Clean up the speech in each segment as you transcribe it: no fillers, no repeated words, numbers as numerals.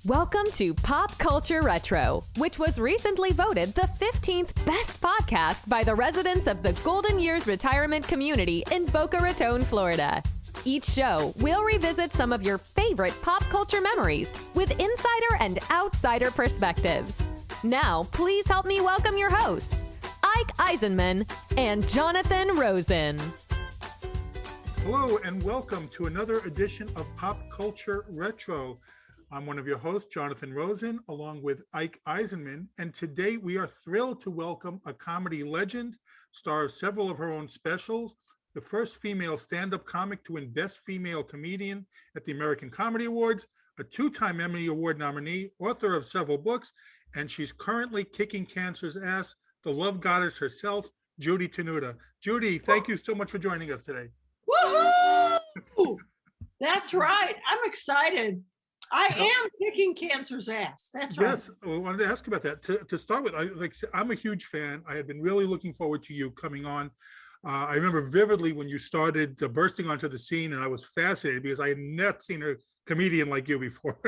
Welcome to Pop Culture Retro, which was recently voted the 15th best podcast by the residents of the Golden Years Retirement Community in Boca Raton, Florida. Each show, we'll revisit some of your favorite pop culture memories with insider and outsider perspectives. Now, please help me welcome your hosts, Ike Eisenmann and Jonathan Rosen. Hello and welcome to another edition of Pop Culture Retro. I'm one of your hosts, Jonathan Rosen, along with Ike Eisenmann, and today we are thrilled to welcome a comedy legend, star of several of her own specials, the first female stand-up comic to win Best Female Comedian at the American Comedy Awards, a two-time Emmy Award nominee, author of several books, and she's currently kicking cancer's ass, the love goddess herself, Judy Tenuta. Judy, thank you so much for joining us today. Woohoo! That's right. I'm excited. I am kicking cancer's ass. That's right. Yes, I wanted to ask about that. To start with, I'm a huge fan. I had been really looking forward to you coming on. I remember vividly when you started bursting onto the scene, and I was fascinated because I had not seen a comedian like you before.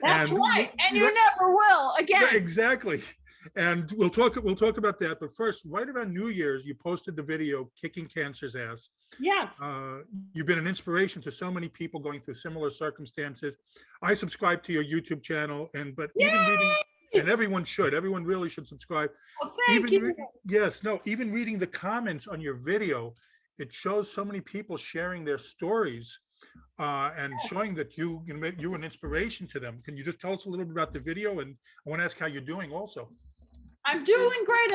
That's right, and you never will again. Yeah, exactly. And we'll talk about that. But first, right around New Year's, you posted the video "Kicking Cancer's Ass." Yes. You've been an inspiration to so many people going through similar circumstances. I subscribe to your YouTube channel, but Yay! even reading, and everyone should. Everyone really should subscribe. Well, thank you. Even reading the comments on your video, it shows so many people sharing their stories and showing that you're an inspiration to them. Can you just tell us a little bit about the video? And I want to ask how you're doing also. I'm doing great.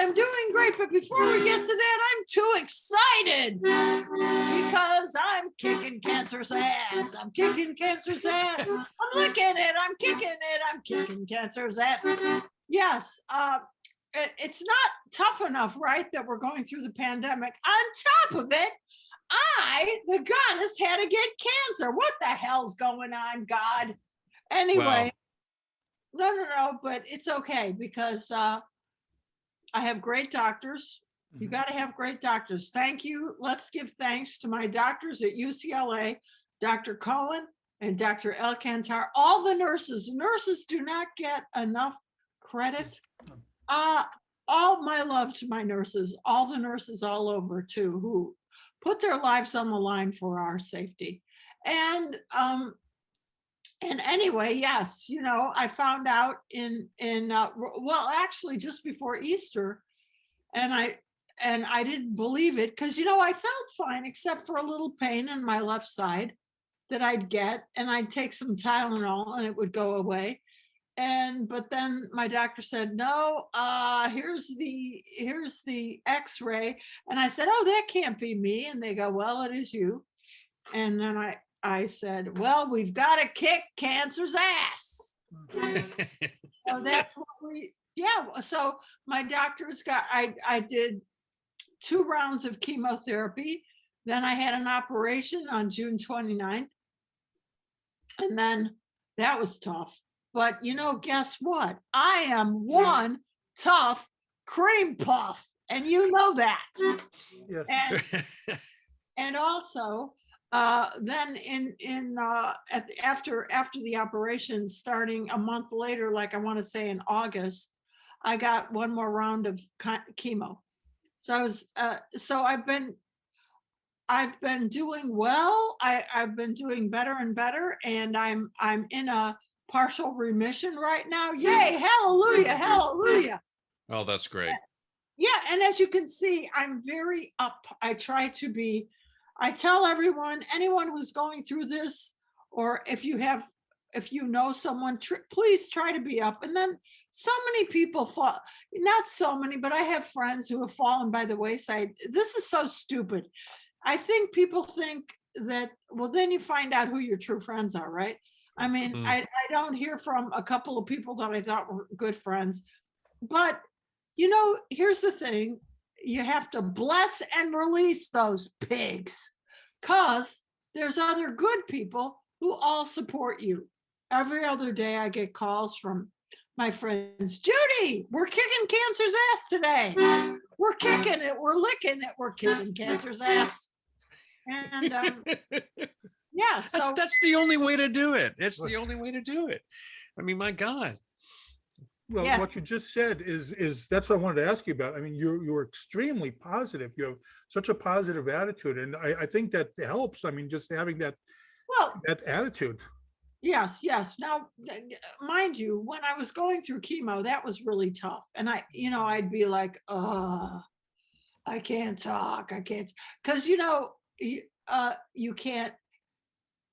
But before we get to that, I'm too excited because I'm kicking cancer's ass. I'm kicking cancer's ass. I'm licking it. I'm kicking it. I'm kicking cancer's ass. Yes. It's not tough enough, right, that we're going through the pandemic. On top of it, the goddess, had to get cancer. What the hell's going on, God? Anyway, wow. No, but it's okay because I have great doctors. You got to have great doctors. Thank you. Let's give thanks to my doctors at UCLA, Dr. Cohen and Dr. Alcantar. All the nurses. Nurses do not get enough credit. All my love to my nurses, all the nurses all over too, who put their lives on the line for our safety. And anyway, yes, I found out actually just before Easter, and I didn't believe it because, I felt fine except for a little pain in my left side that I'd get, and I'd take some Tylenol and it would go away. But then my doctor said, no, here's the x-ray. And I said, oh, that can't be me. And they go, well, it is you. And then I said, well, we've got to kick cancer's ass. So that's what so my doctors I did 2 rounds of chemotherapy. Then I had an operation on June 29th. And then that was tough. But guess what? I am one tough cream puff. And you know that. Yes. And also, then after the operation, starting a month later, like I want to say in August, I got one more round of chemo. So I've been doing well. I've been doing better and better, and I'm in a partial remission right now. Yay! Hallelujah! Hallelujah! Oh, that's great. Yeah, and as you can see, I'm very up. I tell anyone who's going through this, or if you know someone, please try to be up. And then so many people fall, not so many, but I have friends who have fallen by the wayside. This is so stupid. I think people think that, well, then you find out who your true friends are, right? I mean, I don't hear from a couple of people that I thought were good friends, but here's the thing. You have to bless and release those pigs, because there's other good people who all support you. Every other day I get calls from my friends. Judy, we're kicking cancer's ass today. We're kicking it. We're licking it. We're kicking cancer's ass. And Yeah. So That's the only way to do it. It's the only way to do it. I mean, my God. Well, Yeah. what you just said is that's what I wanted to ask you about. I mean, you're extremely positive. You have such a positive attitude, and I think that helps. I mean, just having that well, attitude. yes, yes. Now, mind you, when I was going through chemo, that was really tough. And I'd be like, I can't talk. I can't, because you can't,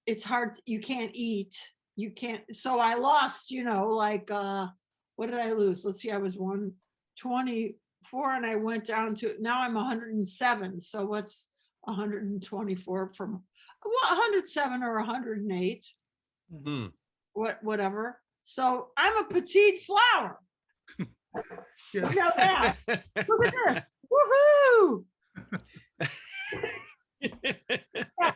it's hard, you can't eat. You can't. So I lost, what did I lose? Let's see, I was 124 and I went down to, now I'm 107. So what's 124 from, 107 or 108? Hmm. Whatever. So I'm a petite flower. Yes. You know that. Look at this. Woohoo! Yeah,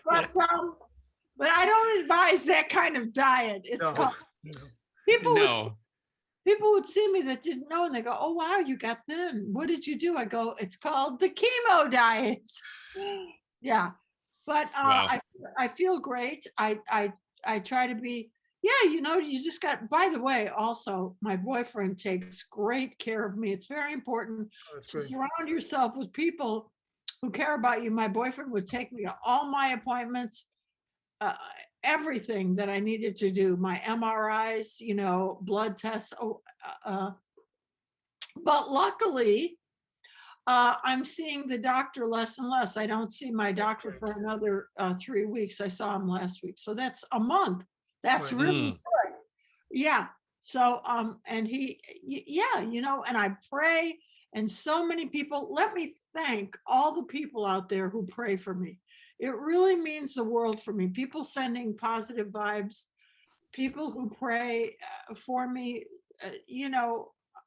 but I don't advise that kind of diet. It's No, called, no. people would see me that didn't know, and they go, "Oh wow, you got thin. What did you do?" I go, "It's called the chemo diet." Yeah, but Wow. I feel great. I try to be. Yeah, you just got. By the way, also my boyfriend takes great care of me. It's very important Oh, that's to great. surround yourself with people who care about you. My boyfriend would take me to all my appointments, everything that I needed to do, my MRIs, blood tests. But luckily, I'm seeing the doctor less and less. I don't see my doctor great. for another 3 weeks. I saw him last week. So that's a month. That's Right. really good. Yeah. So, and and I pray, and so many people, let me thank all the people out there who pray for me. It really means the world for me. People sending positive vibes, people who pray for me,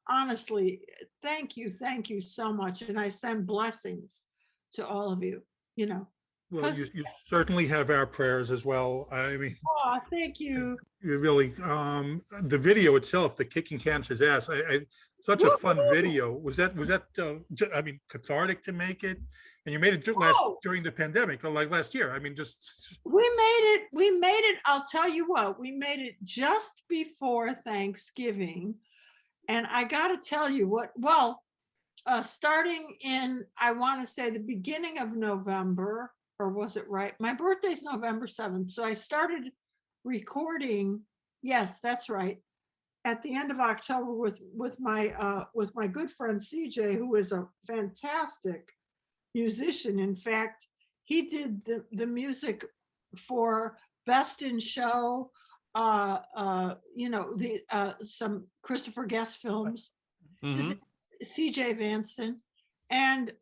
honestly, thank you so much. And I send blessings to all of you, Well, because, you certainly have our prayers as well. I mean, oh, thank you. you really, the video itself, the kicking cancer's ass, such a fun Woo-hoo! video. Was that, I mean, cathartic to make it? And you made it Oh. during the pandemic, or like last year. I mean, just, We made it, I'll tell you what, we made it just before Thanksgiving. And I got to tell you starting in, I want to say the beginning of November, or was it right? My birthday's November 7th. So I started recording. Yes, that's right. At the end of October with my good friend CJ, who is a fantastic musician. In fact, he did the music for Best in Show, some Christopher Guest films. His Mhm. CJ Vanston. And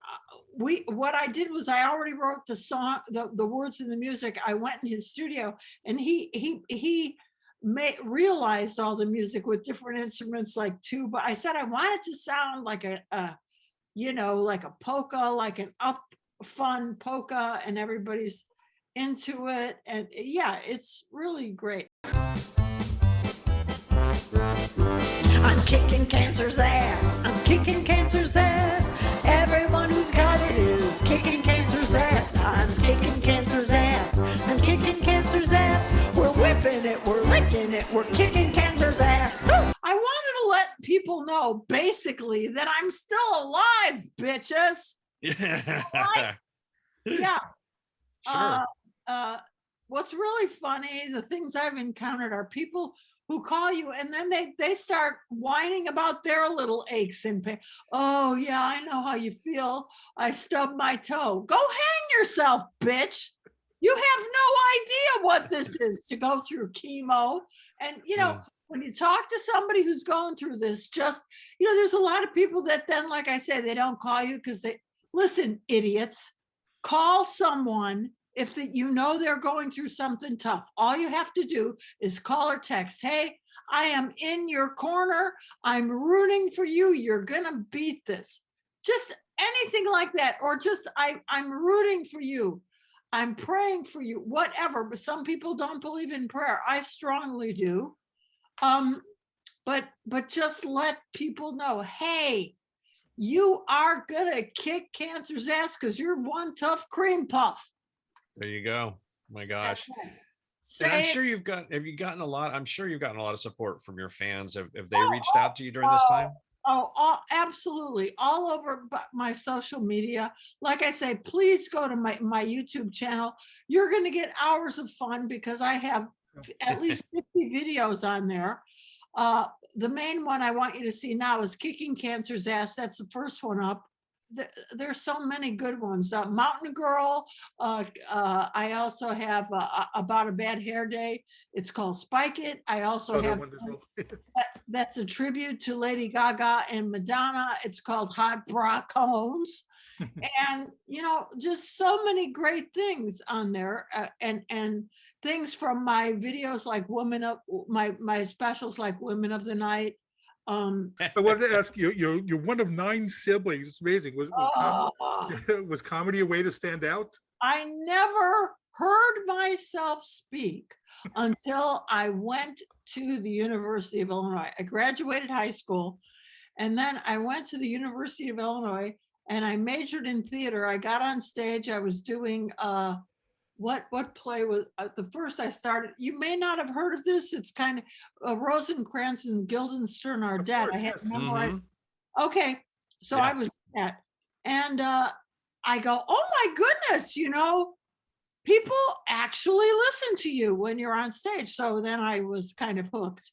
what I did was I already wrote the song, the words and the music. I went in his studio, and he realized all the music with different instruments like tuba. I said I wanted to sound like like a polka, like an up fun polka, and everybody's into it. And yeah, it's really great. I'm kicking cancer's ass. I'm kicking cancer's ass. Everyone who's got it is kicking cancer's ass. I'm kicking cancer's ass. I'm kicking cancer's ass. We're whipping it. We're licking it. We're kicking cancer's ass. Woo! I wanted to let people know, basically, that I'm still alive, bitches. Yeah. Right? Yeah. Sure. What's really funny, the things I've encountered are people who call you and then they start whining about their little aches and pain. Oh yeah, I know how you feel. I stubbed my toe. Go hang yourself, bitch. You have no idea what this is to go through chemo. And when you talk to somebody who's going through this, just, there's a lot of people that then, like I say, they don't call you because listen, idiots, call someone. If they're going through something tough, all you have to do is call or text. Hey, I am in your corner. I'm rooting for you. You're gonna beat this. Just anything like that, or just I'm rooting for you. I'm praying for you. Whatever. But some people don't believe in prayer. I strongly do. But just let people know. Hey, you are gonna kick cancer's ass because you're one tough cream puff. There you go. My gosh. And I'm say sure have you gotten a lot? I'm sure you've gotten a lot of support from your fans. Have they Oh, reached out to you during this time? absolutely. All over my social media. Like I say, please go to my YouTube channel. You're going to get hours of fun because I have at least 50 videos on there. The main one I want you to see now is Kicking Cancer's Ass. That's the first one up. There's so many good ones. Mountain Girl. I also have About a Bad Hair Day. It's called Spike It. I also have that's a tribute to Lady Gaga and Madonna. It's called Hot Bra Cones. And just so many great things on there, and things from my videos like Women of my specials like Women of the Night. I wanted to ask you, you're one of 9 siblings. It's amazing. Was comedy a way to stand out? I never heard myself speak until I went to the University of Illinois. I graduated high school, and then I went to the University of Illinois and I majored in theater. I got on stage. I was doing what play was the first I started? You may not have heard of this. It's kind of Rosencrantz and Guildenstern Are Dead. I had memorized. Okay, so I was that, and I go, oh my goodness, people actually listen to you when you're on stage. So then I was kind of hooked,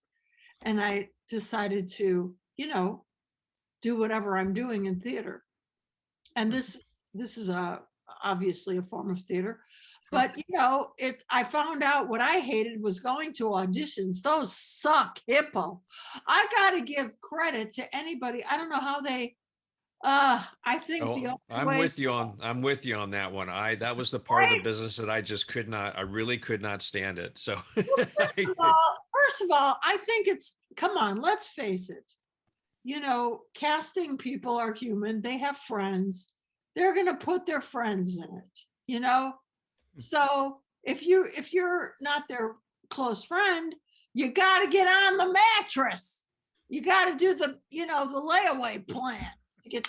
and I decided to, do whatever I'm doing in theater. And this is obviously a form of theater. But I found out what I hated was going to auditions. Those suck, hippo. I got to give credit to anybody. I don't know how they. I think I'm with you on that one. That was the part of the business that I just could not. I really could not stand it. So first of all, I think come on, let's face it. Casting people are human. They have friends. They're going to put their friends in it. So if you're not their close friend, you got to get on the mattress. You got to do the the layaway plan to get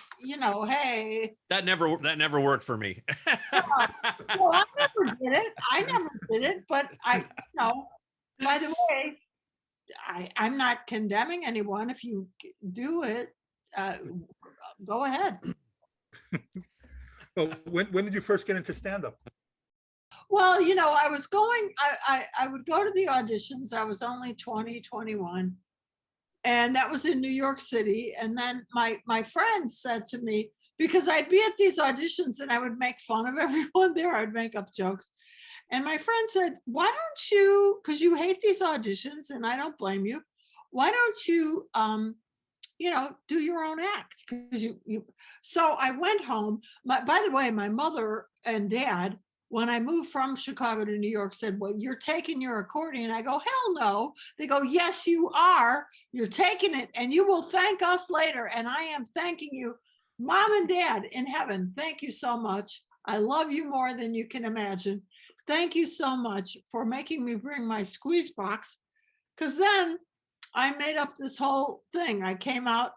hey. That never worked for me. Well, I never did it. But by the way, I'm not condemning anyone. If you do it, go ahead. Well, when did you first get into stand-up? Well, I was I would go to the auditions. I was only 20, 21. And that was in New York City. And then my friend said to me, because I'd be at these auditions and I would make fun of everyone there. I'd make up jokes. And my friend said, why don't you, because you hate these auditions and I don't blame you, why don't you, do your own act? Because so I went home. By the way, my mother and dad, when I moved from Chicago to New York, said, well, you're taking your accordion. I go, hell no. They go, yes, you are. You're taking it and you will thank us later. And I am thanking you, Mom and Dad in heaven. Thank you so much. I love you more than you can imagine. Thank you so much for making me bring my squeeze box. Because then I made up this whole thing. I came out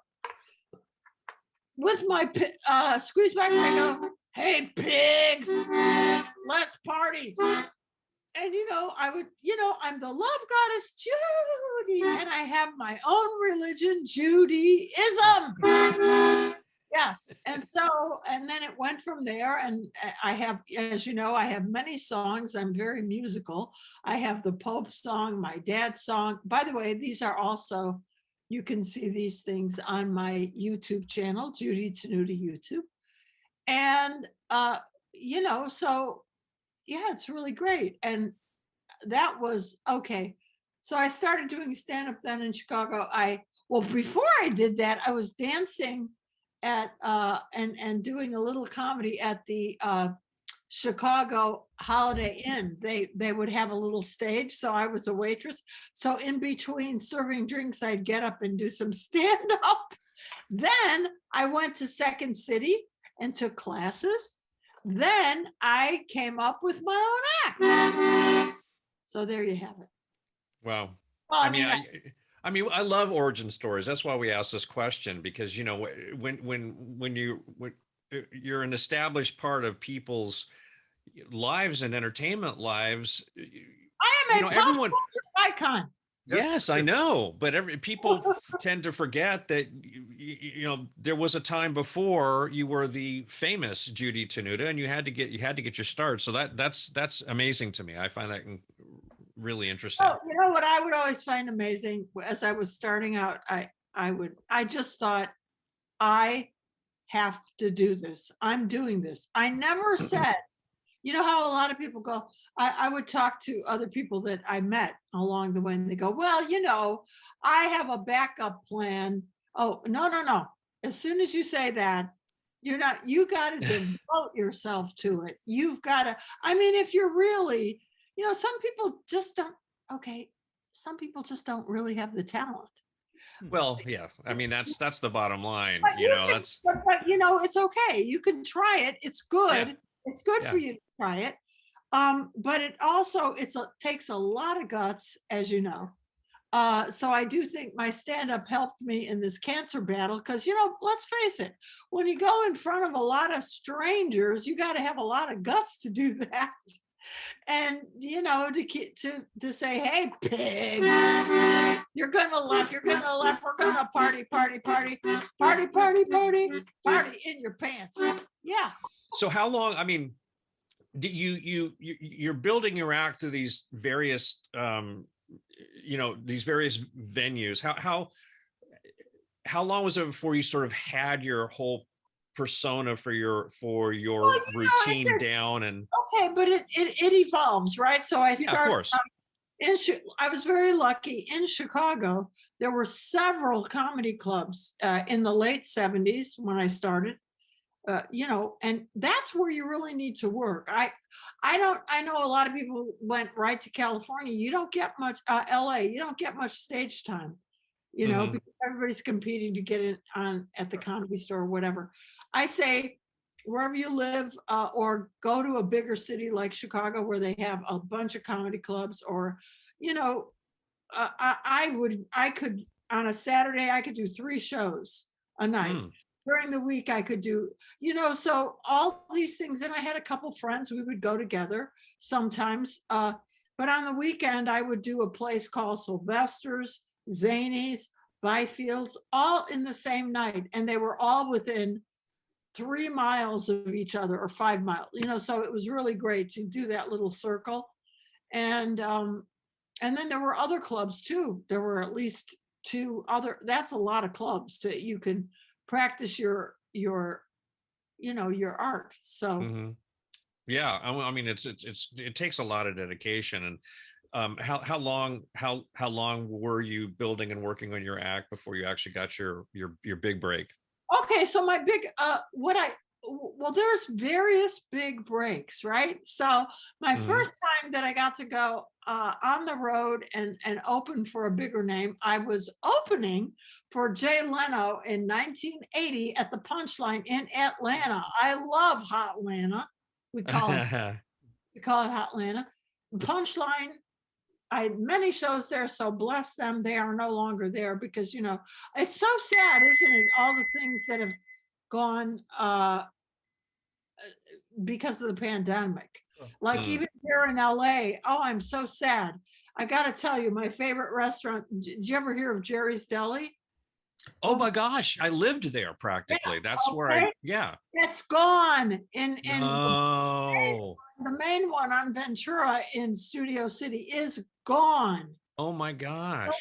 with my squeeze box. I go, hey, pigs, let's party. And, I would, I'm the love goddess, Judy, and I have my own religion, Judaism. Yes. And then it went from there. And I have, as you know, I have many songs. I'm very musical. I have the Pope song, my dad's song. By the way, these are also, you can see these things on my YouTube channel, Judy Tenuta YouTube. And, so yeah, it's really great. And that was okay. So I started doing stand-up then in Chicago. Before I did that, I was dancing at and doing a little comedy at the Chicago Holiday Inn. They would have a little stage, so I was a waitress. So in between serving drinks, I'd get up and do some stand-up. Then I went to Second City and took classes. Then I came up with my own act. So there you have it. Wow. Well, I love origin stories. That's why we ask this question, because when you're an established part of people's lives and entertainment lives, I I'm a pop everyone. culture icon. Yes, I know, but people tend to forget that there was a time before you were the famous Judy Tenuta, and you had to get your start. So that's amazing to me. I find that really interesting. Oh, you know what I would always find amazing as I was starting out, I just thought, I have to do this. I'm doing this. I never said, you know how a lot of people go, I would talk to other people that I met along the way and they go, well, I have a backup plan. Oh, no. As soon as you say that, you got to devote yourself to it. You've got to, if you're really, some people just don't, some people just don't really have the talent. Well, yeah, that's the bottom line. But it's okay. You can try it. It's good. Yeah. It's good for you to try it. But it also takes a lot of guts, as you know. So I do think my stand-up helped me in this cancer battle because, let's face it, when you go in front of a lot of strangers, you got to have a lot of guts to do that. And, to say, hey, pig, you're going to laugh, we're going to party in your pants. Yeah. So how long, you're building your act through these various, these various venues. How long was it before you sort of had your whole persona for your routine down? And okay, but it evolves, right? So I started, of course. I was very lucky in Chicago. There were several comedy clubs in the late 70s when I started. And that's where you really need to work. I know a lot of people went right to California. You don't get much, LA, you don't get much stage time, because everybody's competing to get in on at the Comedy Store or whatever. I say, wherever you live, or go to a bigger city like Chicago where they have a bunch of comedy clubs, or, I could, on a Saturday, I could do 3 shows a night. During the week, I could do, so all these things. And I had a couple friends, we would go together sometimes. But on the weekend, I would do a place called Sylvester's, Zany's, Byfield's, all in the same night. And they were all within 3 miles of each other, or 5 miles, so it was really great to do that little circle. And then there were other clubs too. There were at least 2 other, that's a lot of clubs you can practice your art. So yeah, it takes a lot of dedication. And how long were you building and working on your act before you actually got your big break? Okay, so my big there's various big breaks, right? So my first time that I got to go on the road and open for a bigger name, I was opening for Jay Leno in 1980 at the Punchline in Atlanta. I love Hotlanta. We call it Hotlanta. Punchline. I had many shows there, so bless them, they are no longer there because, it's so sad, isn't it? All the things that have gone because of the pandemic. Like even here in LA, I'm so sad. I got to tell you, my favorite restaurant, did you ever hear of Jerry's Deli? Oh my gosh, I lived there practically. Yeah, that's where It's gone. No. The main one on Ventura in Studio City is gone. Oh my gosh. So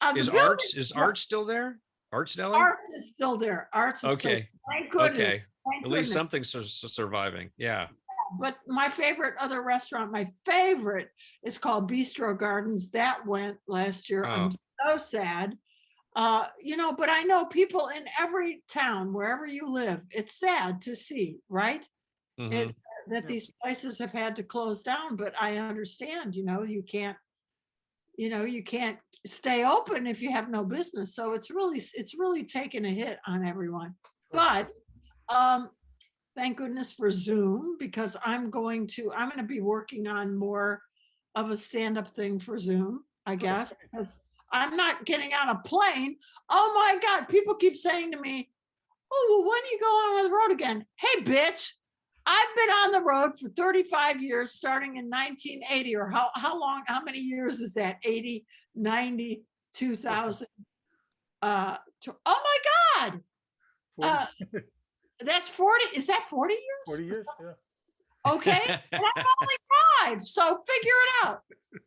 sad. Is Arts still there? Arts Deli? Arts is still there. Arts is okay. Still there. Thank goodness. Okay. At least something's surviving. Yeah. But my favorite other restaurant, is called Bistro Gardens. That went last year. I'm so sad. But I know people in every town, wherever you live, it's sad to see, right? That these places have had to close down, but I understand, you can't stay open if you have no business. So it's really taken a hit on everyone. But thank goodness for Zoom, because I'm going to be working on more of a stand-up thing for Zoom, I guess, because I'm not getting on a plane. Oh my God, people keep saying to me, oh, well, when do you go on the road again? Hey, bitch, I've been on the road for 35 years, starting in 1980, or how many years is that? 80, 90, 2000. Oh my God. 40, That's 40. Is that 40 years? 40 years, yeah. Okay. And I'm only 5. So figure it out.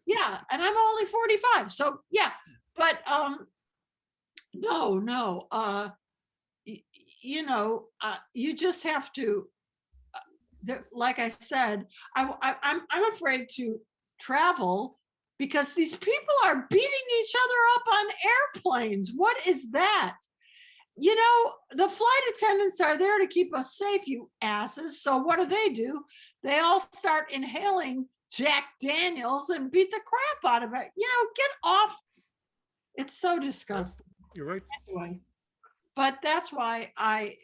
Yeah. And I'm only 45. So yeah. But no. You just have to, like I said, I'm afraid to travel because these people are beating each other up on airplanes. What is that? The flight attendants are there to keep us safe, you asses. So what do? They all start inhaling Jack Daniels and beat the crap out of it. Get off. It's so disgusting. You're right. Anyway, but that's why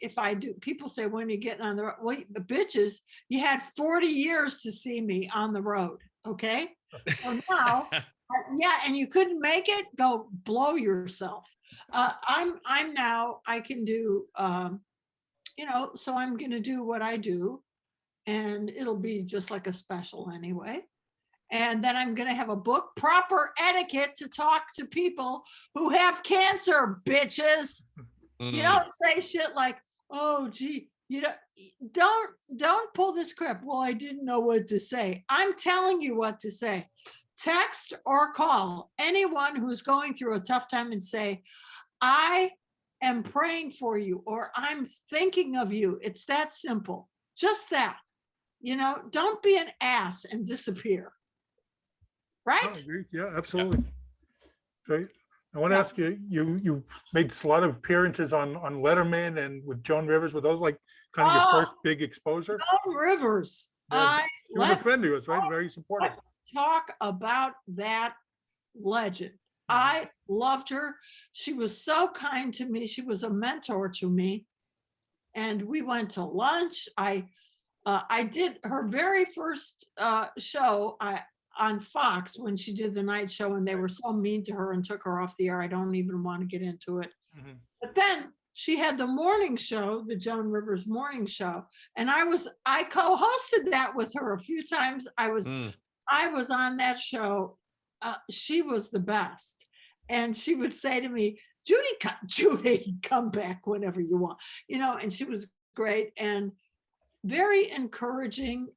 if I do, people say, when you're getting on the road, well, bitches, you had 40 years to see me on the road. Okay. So now, yeah, and you couldn't make it, go blow yourself. I'm now, I can do, so I'm going to do what I do, and it'll be just like a special anyway. And then I'm going to have a book, Proper Etiquette to Talk to People Who Have Cancer, bitches. You don't say shit like, oh, gee, don't pull this crap. Well, I didn't know what to say. I'm telling you what to say. Text or call anyone who's going through a tough time and say, I am praying for you, or I'm thinking of you. It's that simple. Just that. Don't be an ass and disappear. Right? I agree. Yeah, absolutely. Right. I want to ask you, you made a lot of appearances on Letterman and with Joan Rivers. Were those like kind of your first big exposure? Joan Rivers. Yeah. She was a friend of yours, right? Very supportive. Talk about that legend. I loved her. She was so kind to me. She was a mentor to me. And we went to lunch. I did her very first show on Fox when she did the night show, and they were so mean to her and took her off the air. I don't even want to get into it. Mm-hmm. But then she had the morning show, the Joan Rivers morning show. And I co-hosted that with her a few times. I was on that show. She was the best. And she would say to me, Judy, come back whenever you want, and she was great and very encouraging.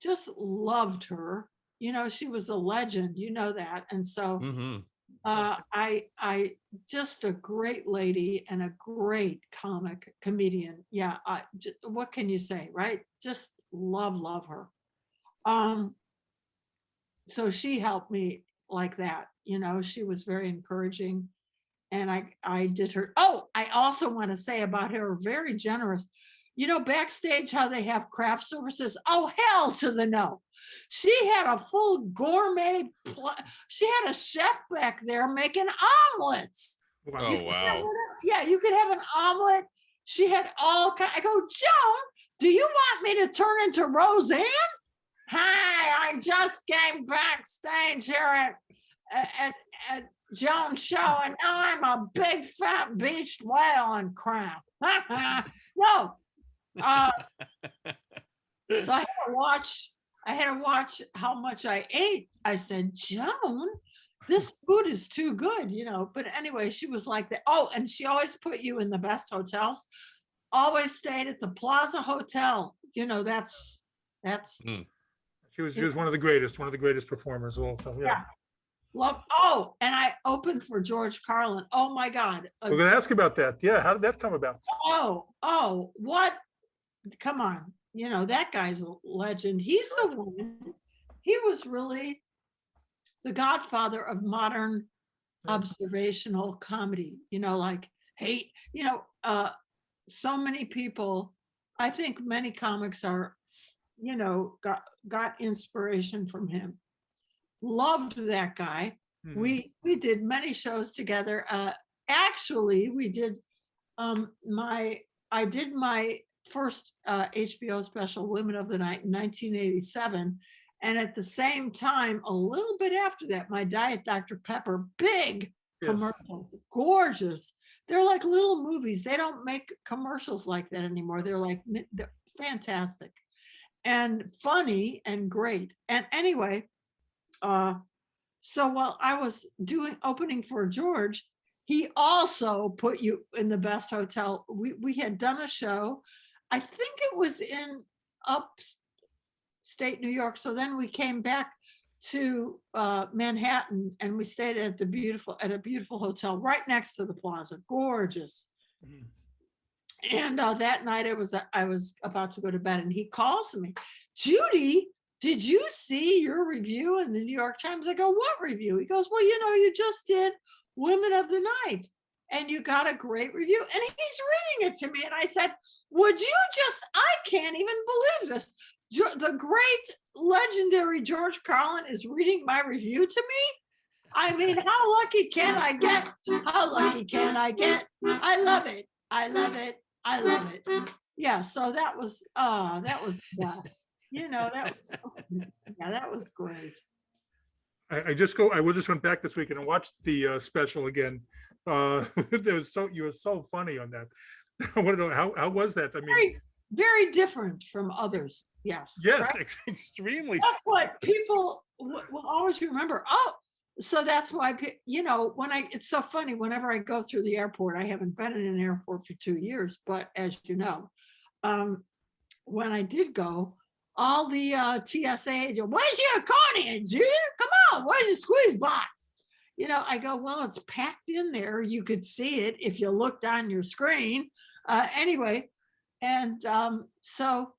Just loved her. She was a legend, that. And so I just a great lady and a great comedian. Yeah. What can you say, right? Just love her. So she helped me like that. She was very encouraging, and I did her. Oh, I also want to say about her, very generous. Backstage, how they have craft services. Oh, hell to the no. She had a full gourmet. She had a chef back there making omelets. Oh, wow. Yeah, you could have an omelet. She had all kinds. I go, Joan, do you want me to turn into Rosen? Hi, I just came backstage here at Joan's show, and now I'm a big fat beached whale and crap. No. So I had to watch how much I ate. I said, Joan, this food is too good, But anyway, she was like that. Oh, and she always put you in the best hotels. Always stayed at the Plaza Hotel. That's. She was one of the greatest performers also. Yeah. Love. Oh, and I opened for George Carlin. Oh my God. We're going to ask about that. Yeah. How did that come about? Oh, what? Come on. That guy's a legend. He's the one. He was really the godfather of modern observational comedy, like hate, so many people, I think many comics are, got inspiration from him. Loved that guy. Mm-hmm. We did many shows together. Actually, we did I did my first HBO special, Women of the Night, in 1987. And at the same time, a little bit after that, my Diet Dr. Pepper, big commercials, gorgeous. They're like little movies. They don't make commercials like that anymore. They're like fantastic and funny and great. And anyway, so while I was opening for George, he also put you in the best hotel. We had done a show, I think it was in upstate New York. So then we came back to Manhattan, and we stayed at a beautiful hotel right next to the plaza. Gorgeous. Mm-hmm. And that night I was about to go to bed, and he calls me, Judy, did you see your review in the New York Times? I go, what review? He goes, well, you just did Women of the Night, and you got a great review. And he's reading it to me, and I said, would you I can't even believe this. The great, legendary George Carlin is reading my review to me. I mean, how lucky can I get? How lucky can I get? I love it. I love it. I love it. Yeah. So that was the best. That was that was great. I just went back this weekend and watched the special again. You were so funny on that. I want to know how was that? I mean, very different from others. Yes. Yes, right? Extremely. That's what people will always remember. Oh, so that's why, it's so funny, whenever I go through the airport, I haven't been in an airport for 2 years, but as you know, when I did go, all the TSA agent, where's your accordion, Judy? Come on, where's your squeeze box? I go, well, it's packed in there. You could see it if you looked on your screen. Anyway, and so,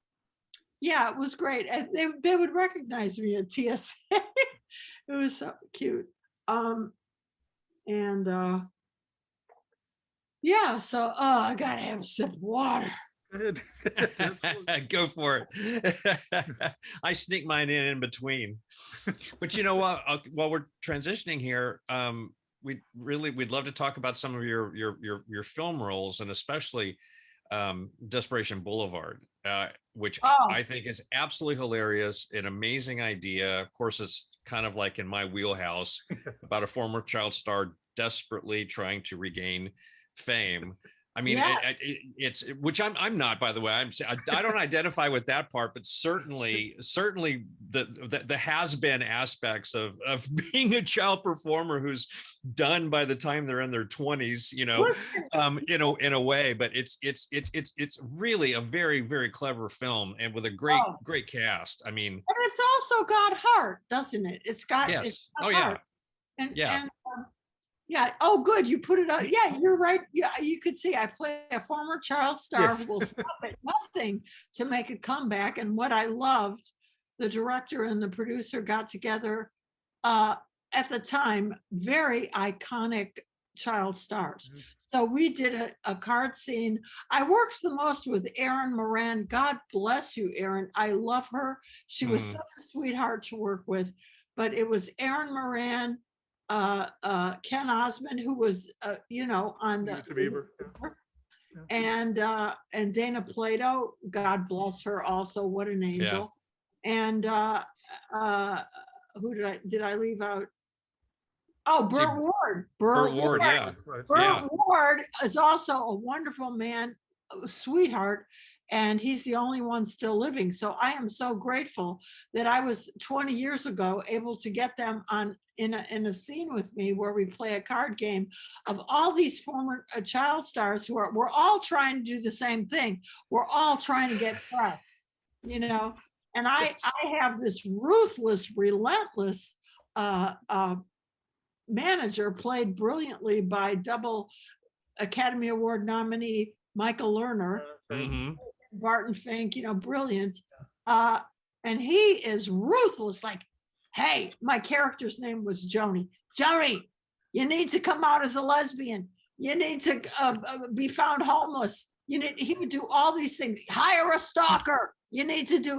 yeah, it was great. And they would recognize me at TSA. It was so cute. Yeah, so I gotta have a sip of water. Go for it. I sneak mine in between. But you know what? While we're transitioning here, we'd love to talk about some of your film roles, and especially Desperation Boulevard, which I think is absolutely hilarious, an amazing idea. Of course, it's kind of like in my wheelhouse, about a former child star desperately trying to regain fame. I mean, yes. It's which I'm not, by the way. I don't identify with that part, but certainly the has-been aspects of being a child performer who's done by the time they're in their 20s, in a way. But it's really a very, very clever film, and with a great cast. I mean, and it's also got heart, doesn't it? It's got yes. It's got oh heart. Yeah. And yeah. Oh, good. You put it up. Yeah, you're right. Yeah, you could see I play a former child star yes. who will stop at nothing to make a comeback. And what I loved, the director and the producer got together at the time, very iconic child stars. Mm-hmm. So we did a card scene. I worked the most with Erin Moran. God bless you, Erin. I love her. She was such a sweetheart to work with. But it was Erin Moran, Ken Osmond, who was on the Beaver. Yeah. And Dana Plato, God bless her also, what an angel. Yeah. And who did I leave out? Oh, Burt Ward. Burt Ward, yeah. Burt Ward is also a wonderful man, a sweetheart, and he's the only one still living. So I am so grateful that I was 20 years ago able to get them on in a scene with me where we play a card game of all these former child stars who we're all trying to do the same thing. We're all trying to get press, and I have this ruthless, relentless manager, played brilliantly by double Academy Award nominee Michael Lerner. Mm-hmm. Barton Fink, brilliant. And he is ruthless, like, hey, my character's name was Joni. Joni, you need to come out as a lesbian. You need to be found homeless. He would do all these things. Hire a stalker. You need to do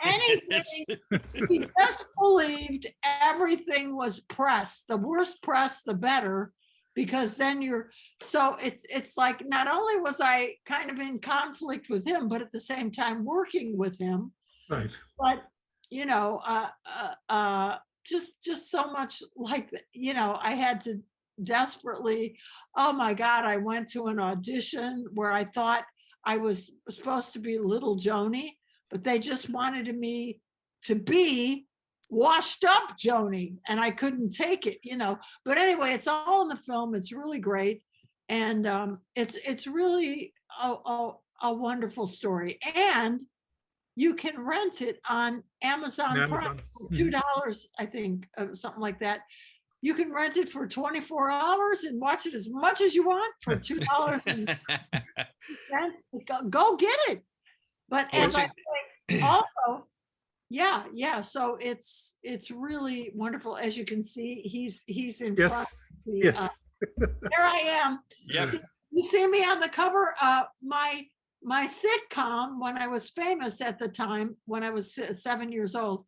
anything. He just believed everything was press. The worse press, the better. Because then it's like, not only was I kind of in conflict with him, but at the same time working with him. Right. But, just so much like, I had to desperately, oh my God, I went to an audition where I thought I was supposed to be little Joni, but they just wanted me to be washed up Joni, and I couldn't take it, But anyway, it's all in the film. It's really great, and it's really a wonderful story. And you can rent it on Amazon Prime for $2, I think, something like that. You can rent it for 24 hours and watch it as much as you want for $2. Go get it. But as I say, also, yeah. So it's really wonderful. As you can see, he's in front. Yes. There I am. Yep. You see me on the cover. My sitcom, when I was famous at the time, when I was 7 years old,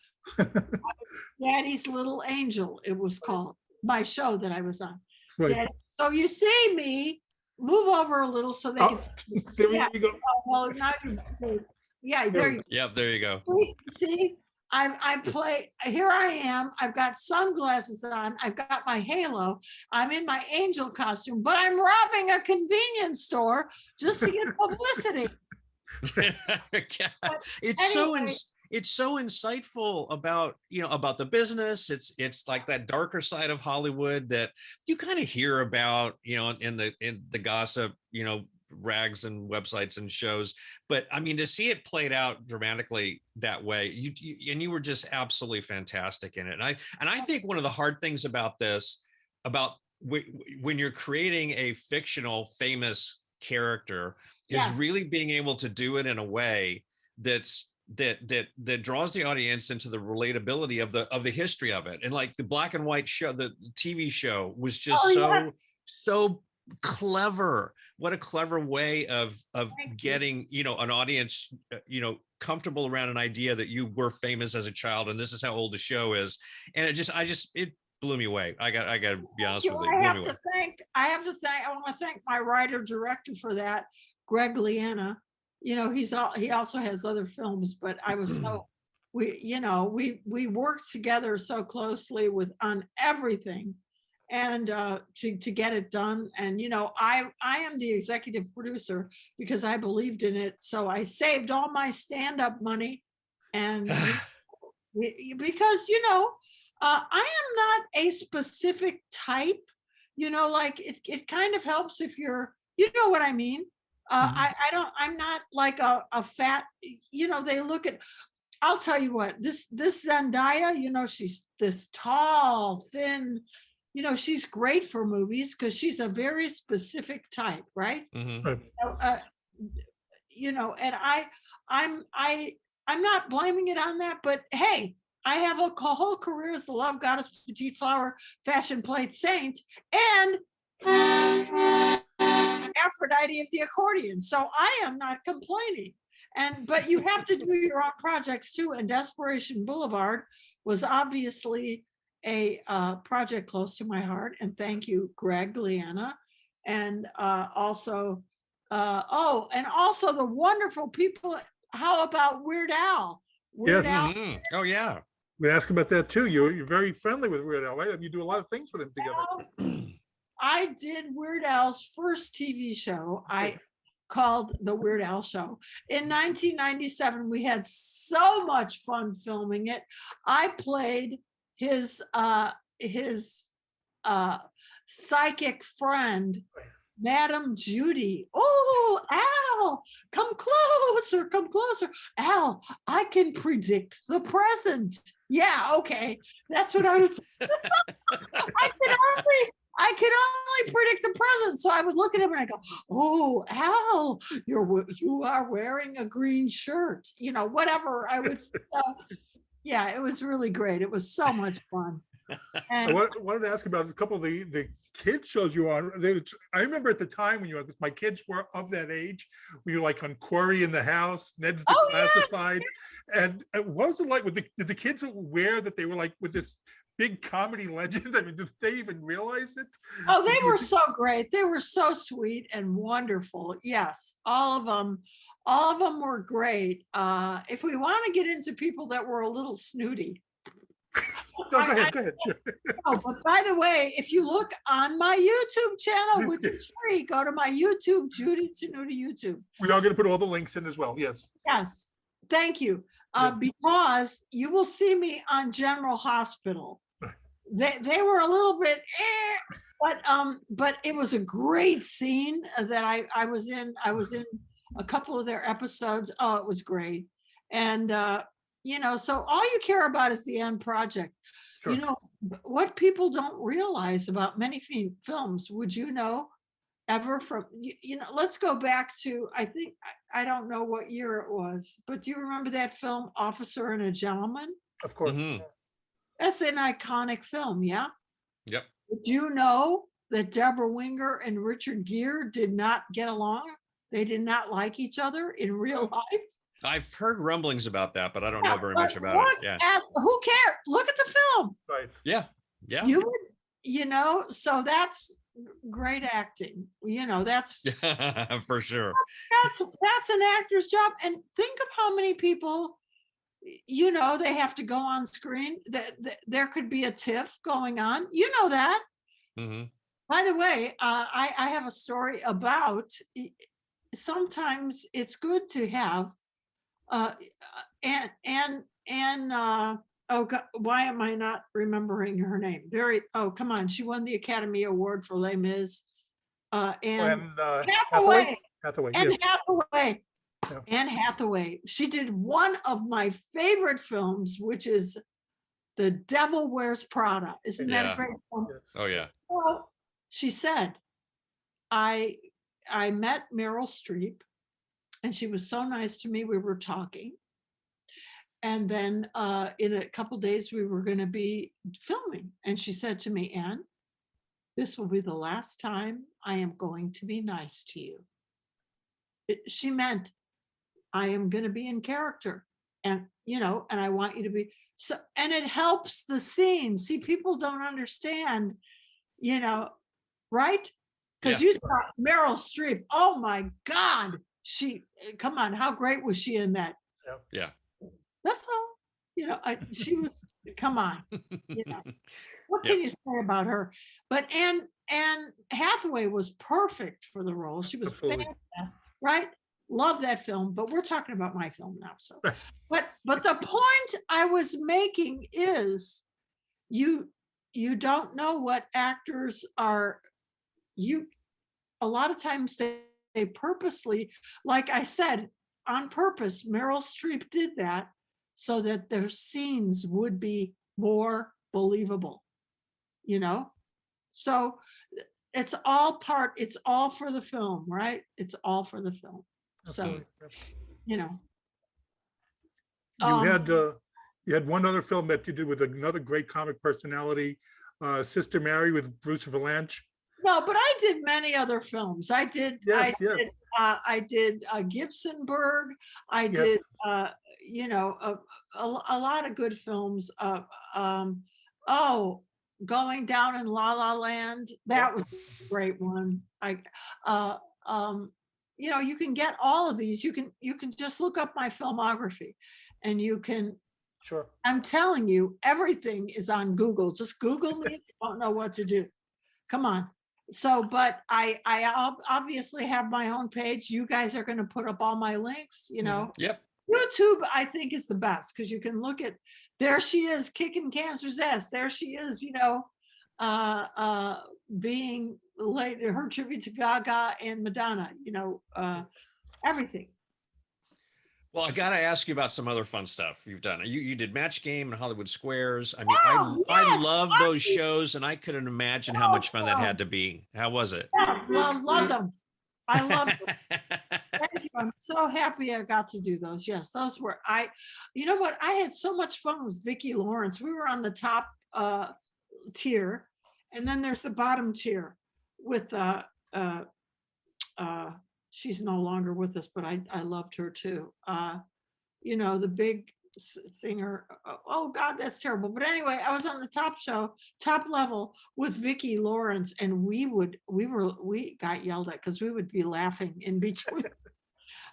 Daddy's Little Angel, it was called, my show that I was on. Right. So you see me, move over a little so they can see me. There you go. Well, now there you go. Yep, there you go. See, I play, here I am. I've got sunglasses on. I've got my halo. I'm in my angel costume, but I'm robbing a convenience store just to get publicity. It's so insightful about the business. It's like that darker side of Hollywood that you kind of hear about, in the gossip, rags and websites and shows. But I mean, to see it played out dramatically that way, you were just absolutely fantastic in it. And I think one of the hard things about this, when you're creating a fictional famous character, is really being able to do it in a way that draws the audience into the relatability of the history of it. And like the black and white show, the TV show was just so clever. What a clever way of getting an audience comfortable around an idea that you were famous as a child and this is how old the show is. And it blew me away. I got to be honest with you. I want to thank my writer director for that, Greg Liana. He also has other films, but I was we worked together so closely on everything, and to get it done. And I am the executive producer because I believed in it, so I saved all my stand-up money, and because I am not a specific type, like it kind of helps if you're, what I mean. I'm not like a fat, they look at, I'll tell you what, this Zendaya, she's this tall, thin, she's great for movies because she's a very specific type, right? Mm-hmm. And I'm not blaming it on that, but hey, I have a whole career as the Love Goddess, Petite Flower, Fashion Plate Saint, and Aphrodite of the accordion. So I am not complaining. But you have to do your own projects too. And Desperation Boulevard was obviously a project close to my heart. And thank you, Greg Liana. And also the wonderful people. How about Weird Al? Yes. Al. Mm-hmm. Oh yeah. We asked about that too. You're very friendly with Weird Al, right? And you do a lot of things with him together. I did Weird Al's first TV show. I called The Weird Al Show. In 1997, we had so much fun filming it. I played his psychic friend, Madam Judy. Oh, Al, come closer. Al, I can predict the present. Yeah, okay. That's what I would say. I could only predict the present. So I would look at him and I go, oh, Al, you are wearing a green shirt. Whatever I would say. So yeah, it was really great. It was so much fun. And I wanted to ask about a couple of the kids shows you on. I remember at the time when my kids were of that age, we were like on Corey in the House, Ned's Declassified. Yes. And what was it like? Did the kids aware that they were like with this big comedy legend? I mean, did they even realize it? Oh, they were so great. They were so sweet and wonderful. Yes, all of them were great. If we want to get into people that were a little snooty, No, go ahead. Go ahead. Sure. Oh, but by the way, if you look on my YouTube channel, which is free, go to my YouTube, Judy Tenuta YouTube. We are going to put all the links in as well. Yes. Yes, thank you. Because you will see me on General Hospital. They were a little bit, but it was a great scene that I was in. I was in a couple of their episodes. Oh, it was great. And so all you care about is the end project. Sure. You know what people don't realize about many films. Would you know ever from let's go back to, I don't know what year it was, but do you remember that film Officer and a Gentleman? Of course. Mhm. That's an iconic film. Yeah. Yep. Do you know that Deborah Winger and Richard Gere did not get along? They did not like each other in real life. I've heard rumblings about that, but I don't know very much about it. Yeah. Who cares? Look at the film. Right. Yeah. Yeah. You would, so that's great acting. That's For sure. that's an actor's job. And think of how many people, they have to go on screen. There could be a tiff going on. You know that. Mm-hmm. By the way, I have a story about. Sometimes it's good to have. Oh God, why am I not remembering her name? Come on, she won the Academy Award for Les Mis. And Hathaway. Anne Hathaway. She did one of my favorite films, which is The Devil Wears Prada. Isn't that a great film? Yes. Oh yeah. Well, she said, I met Meryl Streep, and she was so nice to me. We were talking. And then in a couple days, we were going to be filming. And she said to me, Anne, this will be the last time I am going to be nice to you. She meant I am going to be in character. And, and I want you to be. So, and it helps the scene. See, people don't understand, right? Because you saw Meryl Streep. Oh my God. Come on, how great was she in that? Yeah. That's all. She was, come on. What can you say about her? But Anne Hathaway was perfect for the role. She was fantastic, right? Love that film, but we're talking about my film now. So, but the point I was making is, you don't know what actors are. A lot of times they purposely, like I said, on purpose, Meryl Streep did that so that their scenes would be more believable, So it's all for the film, right? It's all for the film. Absolutely. So, You had one other film that you did with another great comic personality, Sister Mary with Bruce Valanche. No, but I did many other films. I did. Yes. I did Gibsonburg. I did. A lot of good films. Going Down in La La Land. That was a great one. You can get all of these. You can just look up my filmography, and you can. Sure. I'm telling you, everything is on Google. Just Google me if you don't know what to do. Come on. So, but I obviously have my own page. You guys are going to put up all my links, Yep. YouTube, I think, is the best because you can look at, there she is kicking cancer's ass. There she is, being late, her tribute to Gaga and Madonna, everything. Well, I got to ask you about some other fun stuff you've done. You did Match Game and Hollywood Squares. I mean, I love those shows, and I couldn't imagine how much fun that had to be. How was it? Yeah, love them. I love them. Thank you. I'm so happy I got to do those. Yes, those were, you know what? I had so much fun with Vicki Lawrence. We were on the top tier, and then there's the bottom tier with she's no longer with us, but I loved her too. The big singer. Oh God, that's terrible. But anyway, I was on the top level with Vicki Lawrence, and we got yelled at because we would be laughing in between.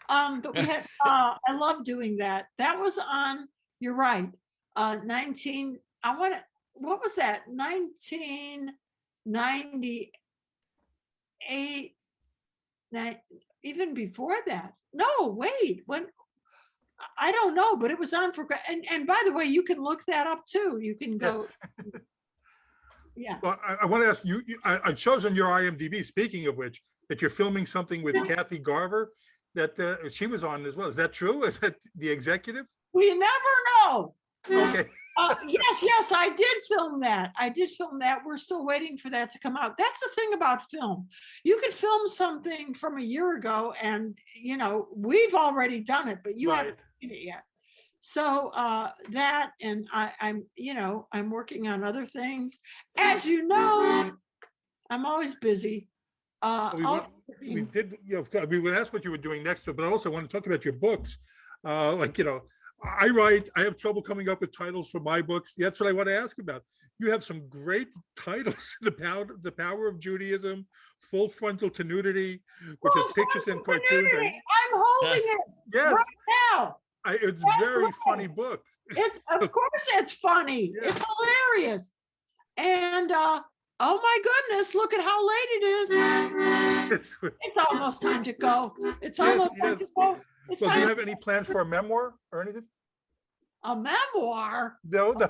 But we had, I love doing that. That was on, you're right, what was that? 1998, even before that. No, wait, when, I don't know, but it was on for, and by the way, you can look that up too. You can go, Yes. yeah. Well, I want to ask you, it shows on your IMDb, speaking of which, that you're filming something with Kathy Garver that she was on as well. Is that true? Is that the executive? We never know. Okay. Yes, I did film that. We're still waiting for that to come out. That's the thing about film. You could film something from a year ago and, we've already done it, but you haven't seen it yet. So that, and I'm working on other things. As you know, I'm always busy. We would ask what you were doing next, but I also want to talk about your books. I write, I have trouble coming up with titles for my books. That's what I want to ask about. You have some great titles: The Power of Judaism, Full Frontal Tenudity, which has pictures and cartoons. I'm holding it right now. It's a very funny book. Of course it's funny. Yeah. It's hilarious. And oh my goodness, look at how late it is. It's almost time to go. It's almost time to go. Well, do you have any plans for a memoir or anything? A memoir? No. I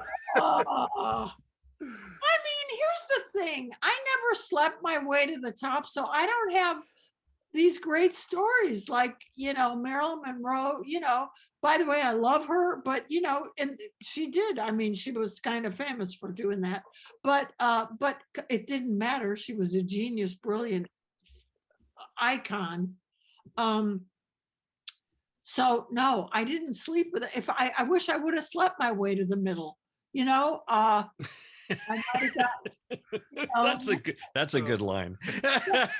mean, here's the thing. I never slept my way to the top, so I don't have these great stories like, Marilyn Monroe, by the way, I love her, but, and she did. I mean, she was kind of famous for doing that, but it didn't matter. She was a genius, brilliant icon. So no, I didn't sleep with it. I wish I would have slept my way to the middle, I might have got, That's a good line. But,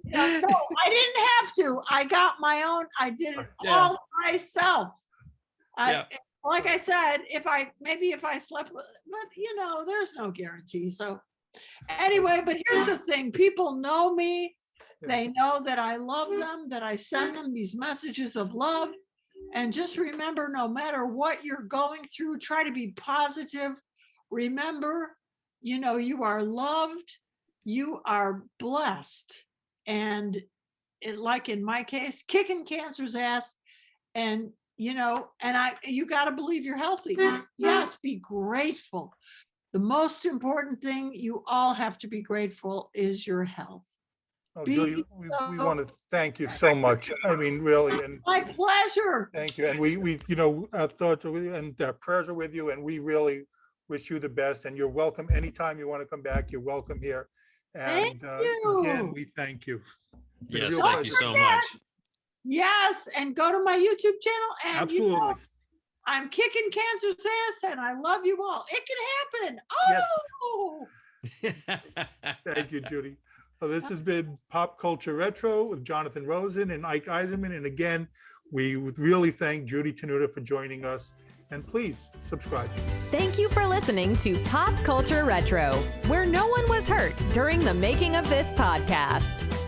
no, I didn't have to. I got my own. I did it all myself. Like I said, if I slept with, but there's no guarantee. So anyway, but here's the thing: people know me. They know that I love them, that I send them these messages of love. And just remember, no matter what you're going through, try to be positive. Remember, you are loved, you are blessed. And like in my case, kicking cancer's ass. And, you got to believe you're healthy. Yes, be grateful. The most important thing you all have to be grateful is your health. Oh, Judy, we want to thank you so much. I mean, really, and my pleasure. Thank you. And we our thoughts and our prayers are with you, and we really wish you the best. And you're welcome anytime you want to come back. You're welcome here. And again, we thank you. Yes, thank you so much. Yes, and go to my YouTube channel. And absolutely. I'm kicking cancer's ass, and I love you all. It can happen. Oh. Yes. Thank you, Judy. So this has been Pop Culture Retro with Jonathan Rosen and Ike Eisenmann. And again, we would really thank Judy Tenuta for joining us. And please subscribe. Thank you for listening to Pop Culture Retro, where no one was hurt during the making of this podcast.